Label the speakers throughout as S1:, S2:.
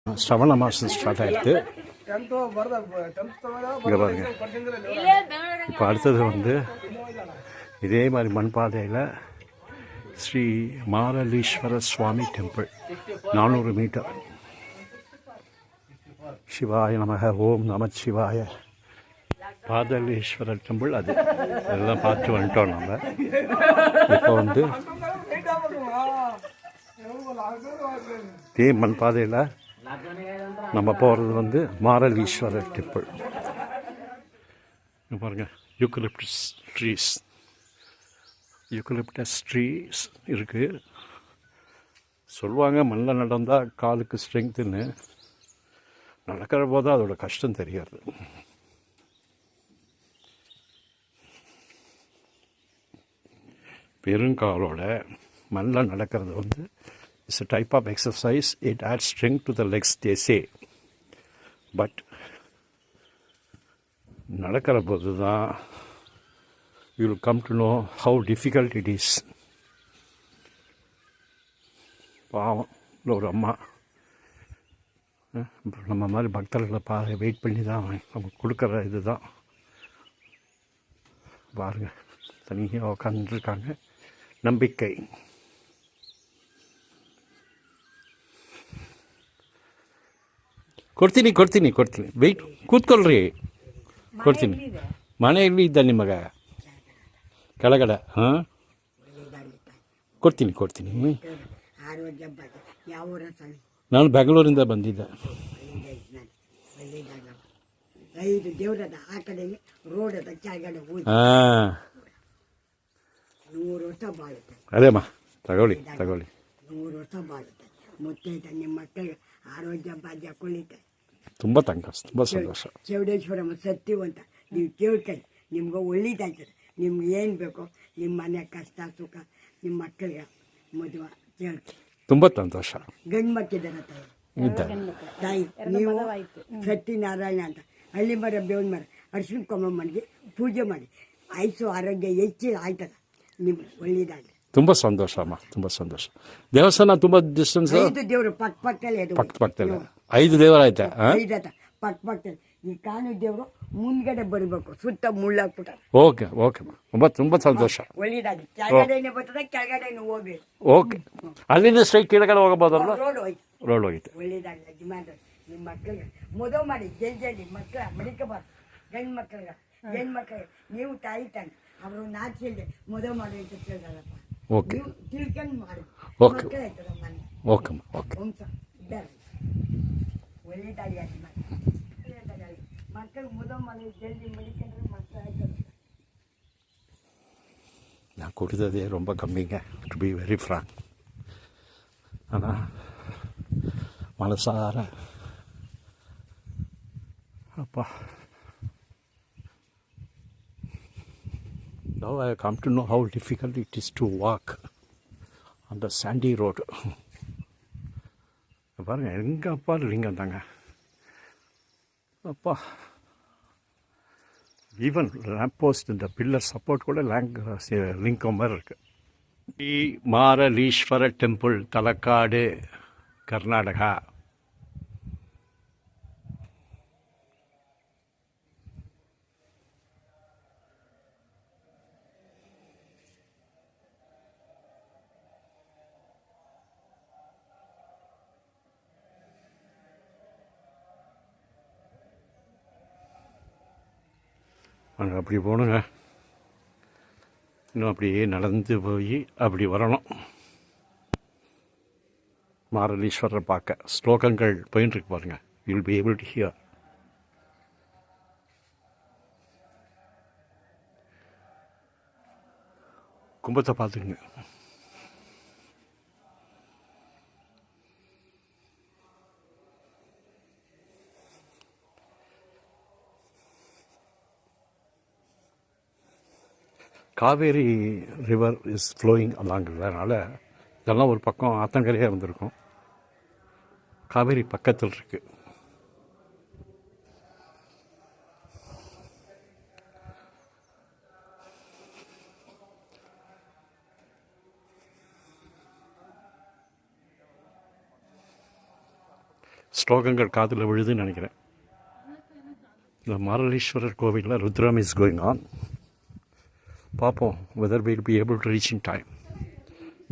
S1: ಶ್ರವಣ ಮಾಸ ಸ್ಟಾರ್ಟ್ ಆಯಿತು. இங்கே பாருங்க, இப்போ அடுத்தது வந்து இதே மாதிரி மண் பாதையில் ஸ்ரீ மாரலீஸ்வர சுவாமி டெம்பிள் 400 மீட்டர். சிவாய நமக, ஓம் நம சிவாய. பாதலீஸ்வரர் டெம்பிள் அது இதெல்லாம் பார்த்து வந்துட்டோம். நம்ம இப்போ வந்து இதே மண் பாதையில் நம்ம போகிறது வந்து மாரலீஸ்வரர் டெம்பிள். பாருங்கள், யூக்கலிப்டஸ் ட்ரீஸ் இருக்குது. சொல்லுவாங்க மண்ணில் நடந்தால் காலுக்கு ஸ்ட்ரென்த்துன்னு. நடக்கிற போது அதோட கஷ்டம் தெரியாது. பெருங்காலோட மண்ணில் நடக்கிறது வந்து it's a type of exercise. It adds strength to the legs, they say. But நடக்கிற போது தான் you will come to know how difficult it is. பாவம் ஒரு அம்மா நம்ம மாதிரி பக்தர்களை வெயிட் பண்ணி தான் அவங்க கொடுக்குற இது தான். பாருங்கள், தனியாக உட்காந்துருக்காங்க. ನಂಬಿಕೆ. ಕೊಡ್ತೀನಿ ವೆಯ್ಟ್ ಕೂತ್ಕೊಳ್ರಿ, ಕೊಡ್ತೀನಿ. ಮನೆಯಲ್ಲಿ ಇದ್ದ ನಿಮಗೆ ಕೆಳಗಡೆ. ಹಾಂ, ಕೊಡ್ತೀನಿ. ನಾನು ಬೆಂಗಳೂರಿಂದ ಬಂದಿದ್ದೆ. ಹಾಂ, ಅದೇಮ್ಮ ತಗೊಳ್ಳಿ 100 ವರ್ಷ ಬಾಳುತ್ತೆ. ಮುತ್ತೈದ ನಿಮ್ಮ ಮಕ್ಕಳಿಗೆ ಆರೋಗ್ಯ ಭಾಗ್ಯ ಕೊಳಿತೆ. ತುಂಬ ಸಂತೋಷ. ಚೌಡೇಶ್ವರಮ್ಮ ಸತ್ಯವಂತ, ನೀವು ಕೇಳ್ಕೊಳ್ಳಿ, ನಿಮ್ಗೆ ಒಳ್ಳೇದಾಗ್ತದೆ. ನಿಮ್ಗೆ ಏನು ಬೇಕೋ ನಿಮ್ಮ ಮನೆ ಕಷ್ಟ ಸುಖ ನಿಮ್ಮ ಮಕ್ಕಳಿಗೆ ಮದುವೆ ಕೇಳ್ತೀವಿ. ತುಂಬ ಸಂತೋಷ. ಗಂಡು ಮಕ್ಕಿದ್ದಾರೆ ತಾಯಿ, ನೀವು ಸತ್ಯನಾರಾಯಣ ಅಂತ ಹಳ್ಳಿ ಮರ ಬೇವಿನ ಮರ ಅರ್ಶಿನ ಕೊಂಬಮ್ಮನಿಗೆ ಪೂಜೆ ಮಾಡಿ ಆಯುಸು ಆರೋಗ್ಯ ಹೆಚ್ಚು ಆಯ್ತದ. ನಿಮ್ಗೆ ಒಳ್ಳೇದಾಗಲಿ. ತುಂಬ ಸಂತೋಷ ಅಮ್ಮ, ತುಂಬ ಸಂತೋಷ. ದೇವಸ್ಥಾನ ತುಂಬ ಡಿಸ್ಟೆನ್ಸ್? 5 ದೇವರು ಪಕ್ಕದಲ್ಲಿ 5 ದೇವರು ಐತೆ. ಪಕ್ಕದಲ್ಲಿ ಈ ಕಾಣು ದೇವರು ಮುಂದ್ಗಡೆ ಬರಬೇಕು, ಸುತ್ತ ಮುಳ್ಳಾಕ್ಬಿಟ್ಟ. ಓಕೆ ತುಂಬ ಸಂತೋಷ. ಒಳ್ಳೇದಾಗಲಿ. ಕೆಳಗಡೆನೇ ಬರ್ತದೆ, ಕೆಳಗಡೆನೇ ಹೋಗ್ಬೇಕು. ಓಕೆ, ಅಲ್ಲಿಂದ ಸ್ಟ್ರೈಟ್ ಕೆಳಗಡೆ ಹೋಗಬಹುದಲ್ಲ? ರೋಡ್ ಹೋಗಿತ್ತು. ಒಳ್ಳೇದಾಗಲಿ. ಯಜಮಾನ ನಿಮ್ಮ ಮಕ್ಕಳಿಗೆ ಮದುವೆ ಮಾಡಿ ಜಲ್ದಿ ಮಕ್ಕಳ ಮಡಿಕಬಾರ್ದು. ಗಂಡು ಮಕ್ಕಳಿಗೆ ಹೆಣ್ಮಕ್ಳಿಗೆ ನೀವು ತಾಯಿ ತಾನೆ ಅವರು ನಾಚಿಲ್ದೆ ಮದುವೆ ಮಾಡಿ ಅಂತ ಕೇಳಿದಾರಪ್ಪ. ಓಕೆ, ತಿಳ್ಕೊಂಡು ಮಾಡಿ. ಮಕ್ಕಳು ಆಯ್ತದ ಮನೆ. ಓಕೆ ವಂಶ ಇದ್ದಾರೆ. ಒಳ್ಳೇದಾಗಿ ಮಕ್ಕಳು ಮದುವೆ ಮಾಡಿ ಜಲ್ದಿ ಮಡಿಕೊಂಡ್ರೆ ಮಕ್ಕಳು ಆಯ್ತದ. நான் கொடுத்ததே ரொம்ப கம்மிங்க, டு பி வெரி ஃப்ராங்க். ஆனால் மனசார அப்பா, now I come to know how difficult it is to walk on the sandy road. பாருங்கள், எங்கே அப்பா லிங்கம் தாங்க அப்பா. ஈவன் லேம்ப் போஸ்ட் இந்த பில்லர் சப்போர்ட் கூட லிங்கம் மாதிரி இருக்குது. ಈ ಮಾರಲೀಶ್ವರ ಟೆಂಪಲ್, ತಲಕಾಡು, ಕರ್ನಾಟಕ. அங்கே அப்படி போகணுங்க. இன்னும் அப்படியே நடந்து போய் அப்படி வரணும் மாரலீஸ்வரரை பார்க்க. ஸ்லோகங்கள் போயின்ட்டுருக்கு பாருங்கள். You will be able to hear. கும்பத்தை பார்த்துக்குங்க. காவேரி ரிவர் இஸ் ஃப்ளோயிங் அலாங்கிறதுனால இதெல்லாம் ஒரு பக்கம் ஆத்தங்கரையாக வந்திருக்கும். காவேரி பக்கத்தில் இருக்குது. ஸ்லோகங்கள் காதில் விழுதுன்னு நினைக்கிறேன். இந்த மாரலீஸ்வரர் கோவிலில் ருத்ரம் இஸ் கோயிங் ஆன். பார்ப்போம் whether will be able to reach in time.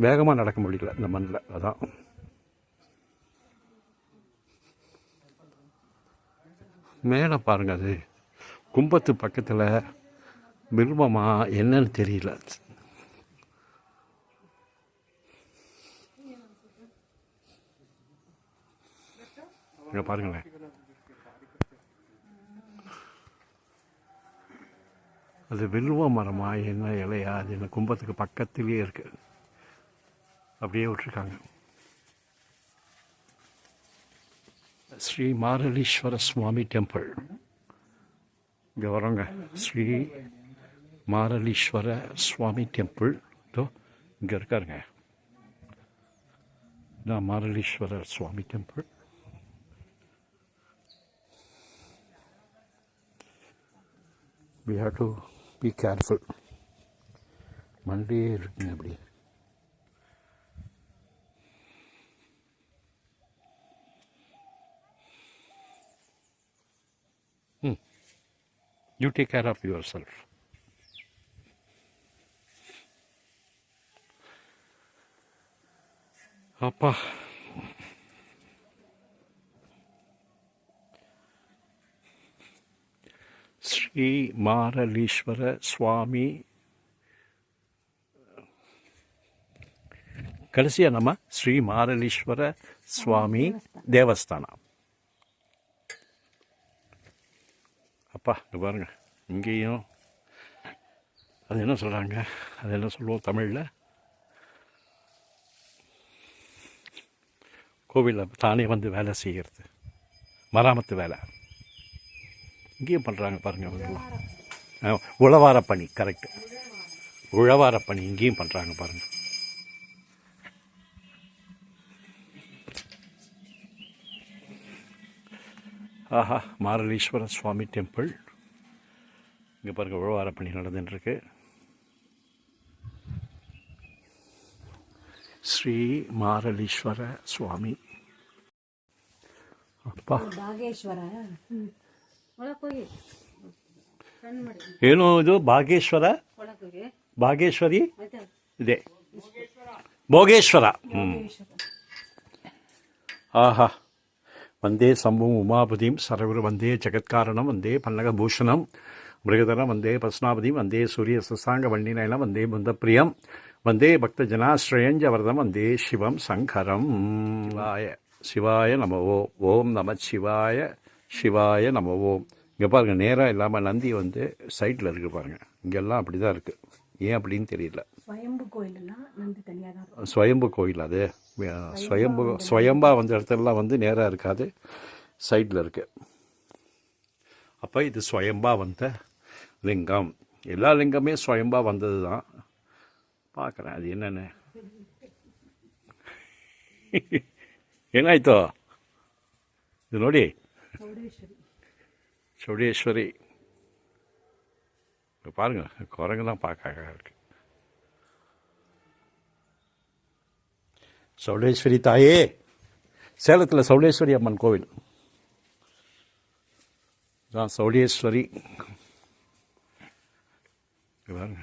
S1: வேகமாக நடக்க முடியல இந்த மண்ணில், அதான். மேலே பாருங்கள், அது கும்பத்து பக்கத்தில் பில்வமா என்னன்னு தெரியல. இங்கே பாருங்களேன், அது வில்வ மரமா என்ன இலையா, அது என்ன கும்பத்துக்கு பக்கத்துலேயே இருக்குது, அப்படியே விட்டுருக்காங்க. ஸ்ரீ மாரலீஸ்வர சுவாமி டெம்பிள் இங்கே வரோங்க. ஸ்ரீ மாரலீஸ்வர சுவாமி டெம்பிள் இதோ இங்கே இருக்காருங்க. இதான் Maraleeswara Swamy temple. We have to be careful. மண்டியே இருக்குங்க அப்படி. You take care of yourself. அப்பா, ஸ்ரீ மாரலீஸ்வர சுவாமி கடைசியாக நம்ம ஸ்ரீ மாரலீஸ்வர சுவாமி தேவஸ்தானம். அப்பா இங்கே பாருங்க, இங்கேயும் அது என்ன சொல்கிறாங்க, அது என்ன சொல்லுவோம் தமிழில், கோவிலில் தானே வந்து வேலை செய்கிறது, மராமத்து வேலை. இங்கேயும் பண்ணுறாங்க பாருங்கள், உழவார பணி. கரெக்டு, உழவார பணி இங்கேயும் பண்ணுறாங்க பாருங்கள். ஆஹா, மாரலீஸ்வர சுவாமி டெம்பிள். இங்கே பாருங்கள், உழவார பணி நடந்துட்டுருக்கு. ஸ்ரீ மாரலீஸ்வர சுவாமி. அப்பா ಏನು ಇದು ಭಾಗೇಶ್ವರ, ಭಾಗೇಶ್ವರಿ ಇದೆ, ಭೋಗೇಶ್ವರ. ಆಹಾ, ವಂದೇ ಸಂಭುಂ ಉಮಾಪತಿಂ ಸರ್ವರು ವಂದೇ ಜಗತ್ಕಾರಣಂ ವಂದೇ ಪನ್ನಗಭೂಷಣಂ ಮೃಗಧರಂ ವಂದೇ ಪಸ್ನಾಪತಿಂ ವಂದೇ ಸೂರ್ಯ ಸಸಾಂಗ ವನ್ನಿನಯನ ವಂದೇ ಬುಂದಪ್ರಿಯಂ ವಂದೇ ಭಕ್ತಜನಾಶ್ರಯಂಜ ವರದಂ ವಂದೇ ಶಿವಂ சங்கரம். சிவாய நம ஓம் நம சிவாய சிவாய நம ஓம். இங்கே பாருங்கள், நேராக இல்லாமல் நந்தி வந்து சைட்டில் இருக்குது பாருங்கள். இங்கெல்லாம் அப்படி தான் இருக்குது, ஏன் அப்படின்னு தெரியல. ஸ்வயம்பு கோயில் அது, ஸ்வயம்பா வந்த இடத்துலலாம் வந்து நேராக இருக்காது, சைட்டில் இருக்குது. அப்போ இது ஸ்வயம்பா வந்த லிங்கம். எல்லா லிங்கமே ஸ்வயம்பா வந்தது தான். பார்க்குறேன் அது என்னென்னு. ಏನಾಯ್ತು ಇದು ನೋಡಿ, ಚೌಡೇಶ್ವರಿ பாருங்க, குரங்கு தான் பார்க்க அழகாக இருக்கு. சௌடேஸ்வரி தாயே, சேலத்தில் சௌடேஸ்வரி அம்மன் கோவில் தான். சௌடேஸ்வரி பாருங்க,